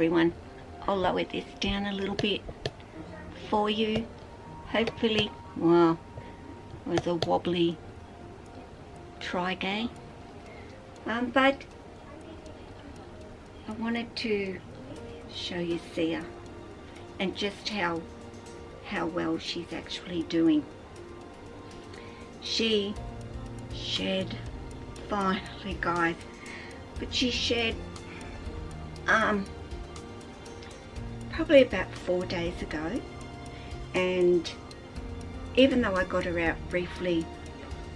everyone. I'll lower this down a little bit for you. Hopefully, wow, it was a wobbly try-gay. But I wanted to show you Sia and just how well she's actually doing. She shed finally, guys, but she shed probably about 4 days ago, and even though I got her out briefly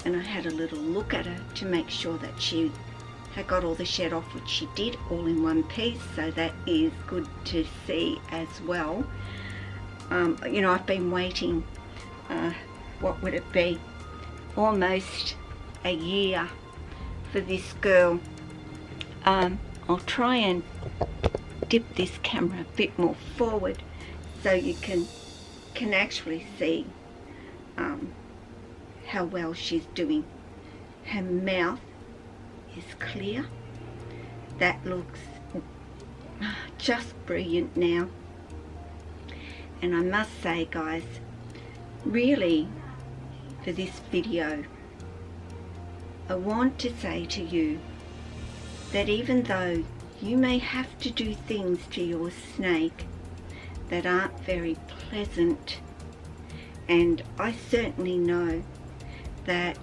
and I had a little look at her to make sure that she had got all the shed off, which she did all in one piece, so that is good to see as well. You know, I've been waiting, what would it be, almost a year for this girl. I'll try and dip this camera a bit more forward so you can actually see how well she's doing. Her mouth is clear. That looks just brilliant now. And I must say, guys, really for this video, I want to say to you that even though you may have to do things to your snake that aren't very pleasant, and I certainly know that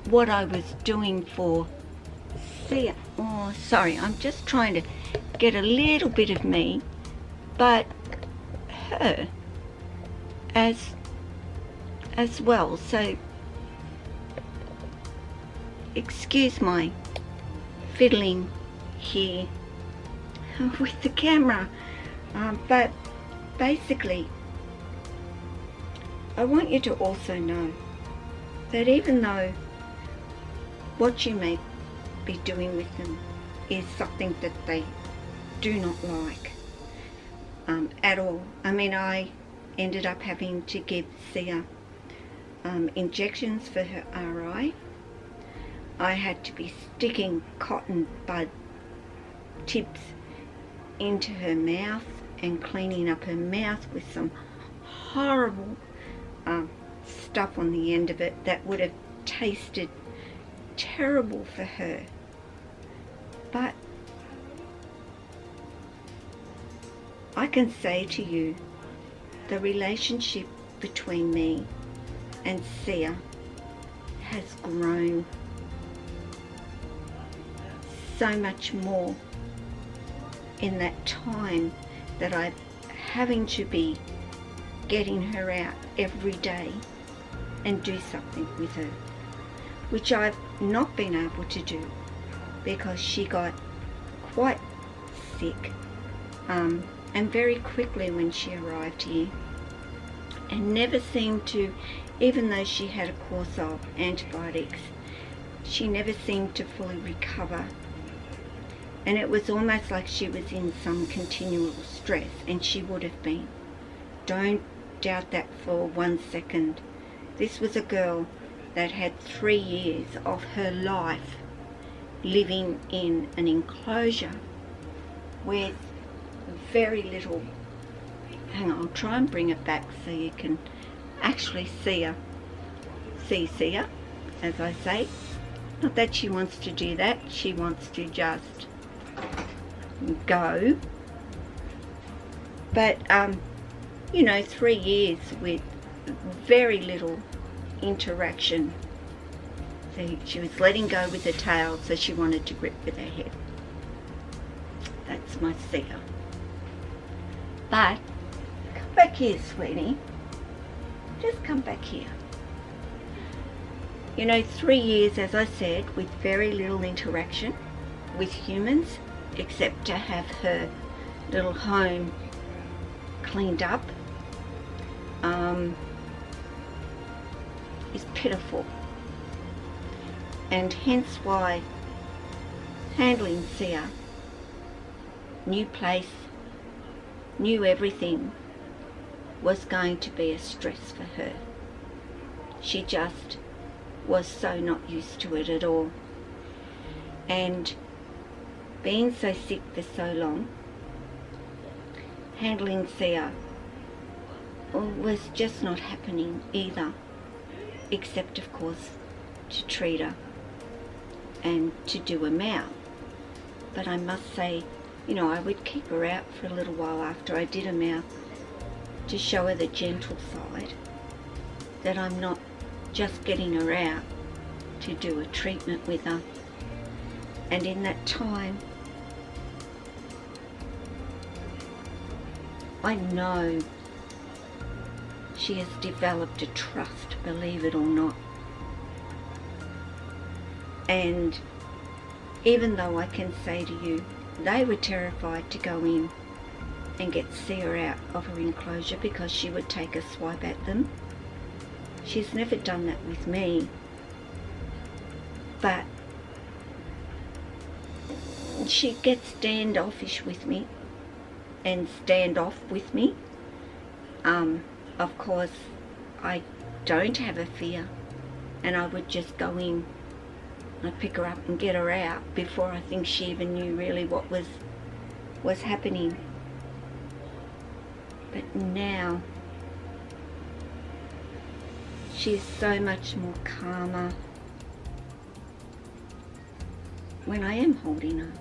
what I was doing for Sia, oh sorry, I'm just trying to get a little bit of me, but her as well, so excuse my fiddling here with the camera, but basically I want you to also know that even though what you may be doing with them is something that they do not like at all. I mean, I ended up having to give Sia injections for her RI. I had to be sticking cotton bud tips into her mouth and cleaning up her mouth with some horrible stuff on the end of it that would have tasted terrible for her. But I can say to you, the relationship between me and Sia has grown so much more in that time that I'm having to be getting her out every day and do something with her, which I've not been able to do because she got quite sick and very quickly when she arrived here, and never seemed to, even though she had a course of antibiotics, she never seemed to fully recover. And it was almost like she was in some continual stress, and she would have been. Don't doubt that for 1 second. This was a girl that had 3 years of her life living in an enclosure with very little. Hang on, I'll try and bring it back so you can actually see Sia, as I say. Not that she wants to do that, she wants to just go. But you know, 3 years with very little interaction. So she was letting go with her tail, so she wanted to grip with her head. That's my Sia. But come back here, sweetie. Just come back here. You know, 3 years, as I said, with very little interaction with humans, except to have her little home cleaned up, is pitiful. And hence why handling Sia, new place, new everything, was going to be a stress for her. She just was so not used to it at all. And being so sick for so long, handling Sia was just not happening either, except of course to treat her and to do her mouth. But I must say, you know, I would keep her out for a little while after I did her mouth to show her the gentle side, that I'm not just getting her out to do a treatment with her. And in that time, I know she has developed a trust, believe it or not. And even though I can say to you, they were terrified to go in and get Sia out of her enclosure because she would take a swipe at them. She's never done that with me, but she gets standoffish with me and standoff with me. Of course, I don't have a fear, and I would just go in, I'd pick her up and get her out before I think she even knew really what was happening. But now she's so much more calmer when I am holding her.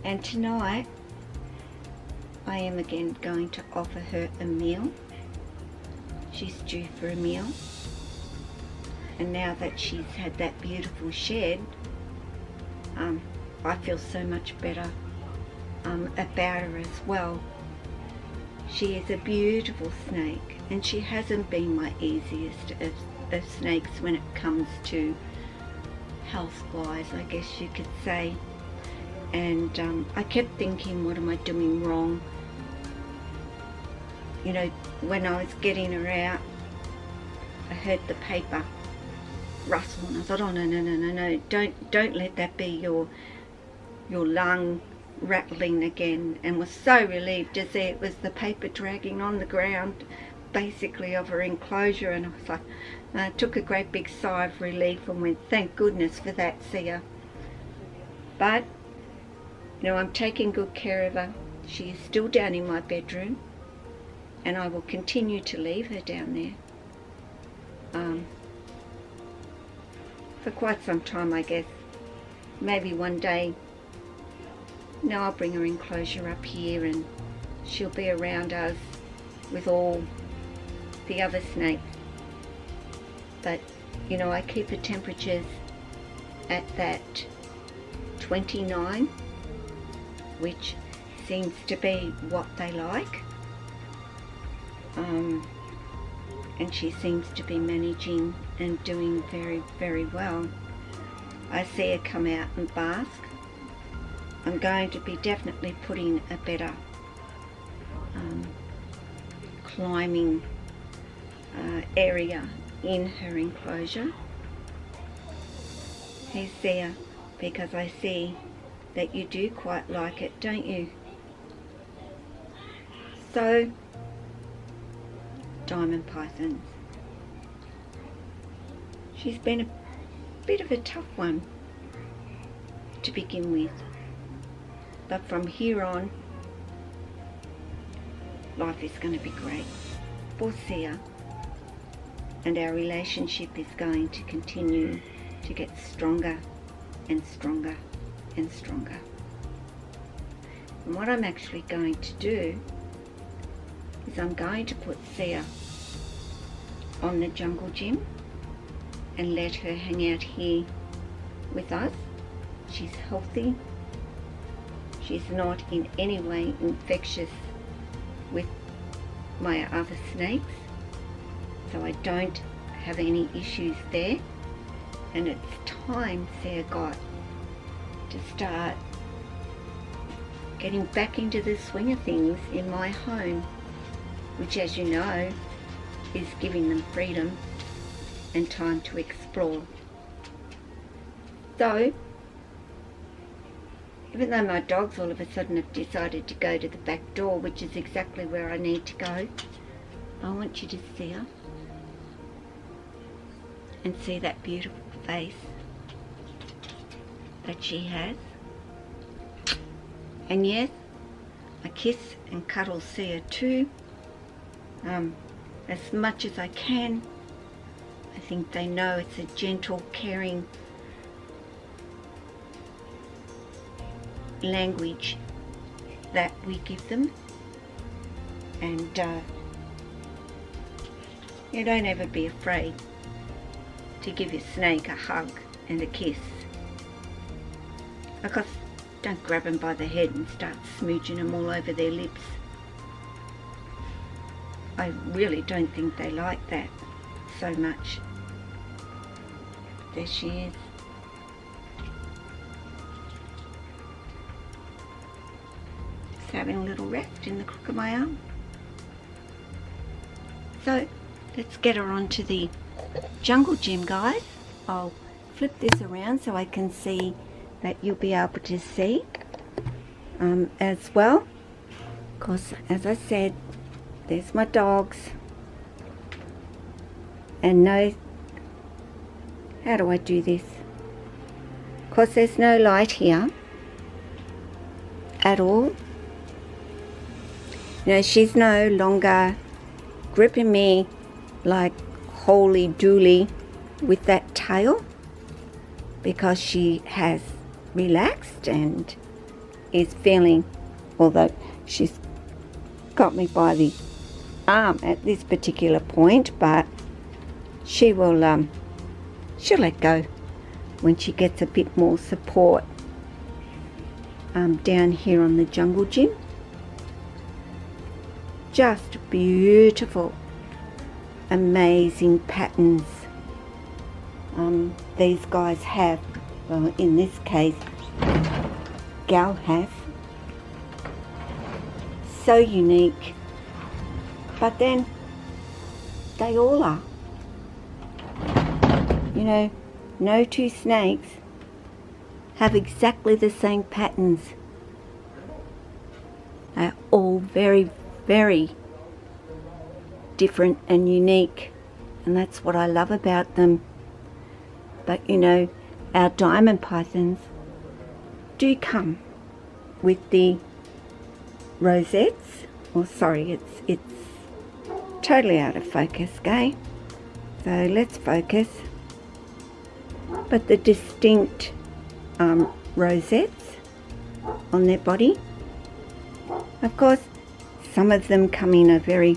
And tonight I am again going to offer her a meal. She's due for a meal. And now that she's had that beautiful shed, I feel so much better about her as well. She is a beautiful snake, and she hasn't been my easiest of snakes when it comes to health-wise, I guess you could say. And I kept thinking, what am I doing wrong? You know, when I was getting her out, I heard the paper rustle, and I thought, oh no, don't let that be your lung rattling again, and was so relieved to see it was the paper dragging on the ground basically of her enclosure. And I was like, I took a great big sigh of relief and went, thank goodness for that, Sia. But you know, I'm taking good care of her. She is still down in my bedroom, and I will continue to leave her down there for quite some time, I guess. Maybe one day, now I'll bring her enclosure up here and she'll be around us with all the other snakes. But you know, I keep the temperatures at that 29, which seems to be what they like. And she seems to be managing and doing very, very well. I see her come out and bask. I'm going to be definitely putting a better climbing area in her enclosure. He's there because I see that you do quite like it, don't you? So, diamond pythons. She's been a bit of a tough one to begin with, but from here on, life is going to be great for Sia, and our relationship is going to continue to get stronger and stronger and stronger. And what I'm actually going to do is I'm going to put Sia on the jungle gym and let her hang out here with us. She's healthy. She's not in any way infectious with my other snakes, so I don't have any issues there. And it's time Sia got to start getting back into the swing of things in my home, which, as you know, is giving them freedom and time to explore. So, even though my dogs all of a sudden have decided to go to the back door, which is exactly where I need to go, I want you to see her and see that beautiful face that she has. And yes, I kiss and cuddle Sia too, as much as I can. I think they know it's a gentle, caring language that we give them. And you don't ever be afraid to give your snake a hug and a kiss. Of course, don't grab them by the head and start smooching them all over their lips. I really don't think they like that so much. There she is. Just having a little rest in the crook of my arm. So let's get her onto the jungle gym, guys. I'll flip this around so I can see that you'll be able to see as well. Of course, as I said, there's my dogs. And no, how do I do this? Of course, there's no light here at all. You know, she's no longer gripping me like holy dooly with that tail, because she has relaxed and is feeling, although she's got me by the arm at this particular point, but she will she'll let go when she gets a bit more support down here on the jungle gym. Just beautiful, amazing patterns these guys have. Well, in this case, Gal has. So unique. But then, they all are. You know, no two snakes have exactly the same patterns. They're all very, very different and unique. And that's what I love about them. But you know, our diamond pythons do come with the rosettes. Well, sorry, it's totally out of focus, okay? So let's focus. But the distinct rosettes on their body. Of course, some of them come in a very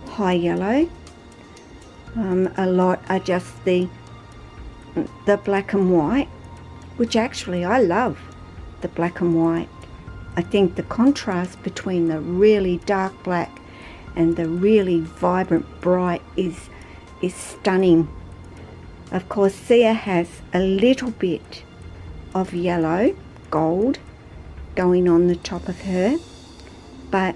high yellow. A lot are just the black and white, which actually I love the black and white. I think the contrast between the really dark black and the really vibrant bright is stunning. Of course, Sia has a little bit of yellow, gold, going on the top of her, but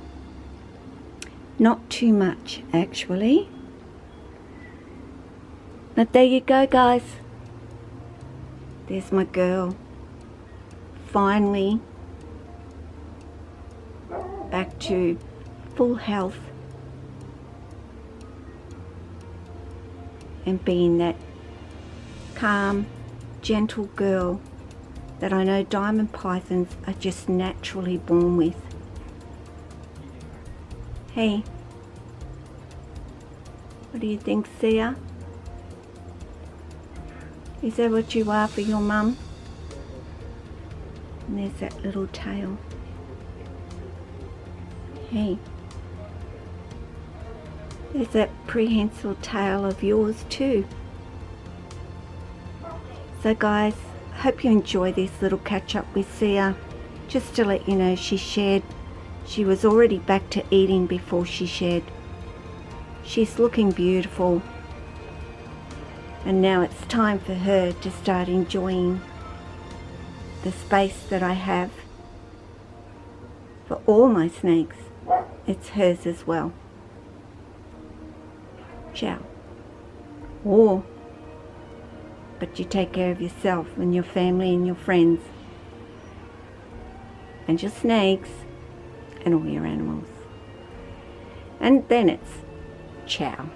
not too much actually. But there you go, guys. There's my girl. Finally back to full health and being that calm, gentle girl that I know diamond pythons are just naturally born with. Hey, what do you think, Sia? Is that what you are for your mum? And there's that little tail. Hey, there's that prehensile tail of yours too. So guys, I hope you enjoy this little catch up with Sia. Just to let you know, she was already back to eating before she shed. She's looking beautiful. And now it's time for her to start enjoying the space that I have for all my snakes. It's hers as well. Ciao. But you take care of yourself and your family and your friends and your snakes and all your animals. And then it's ciao.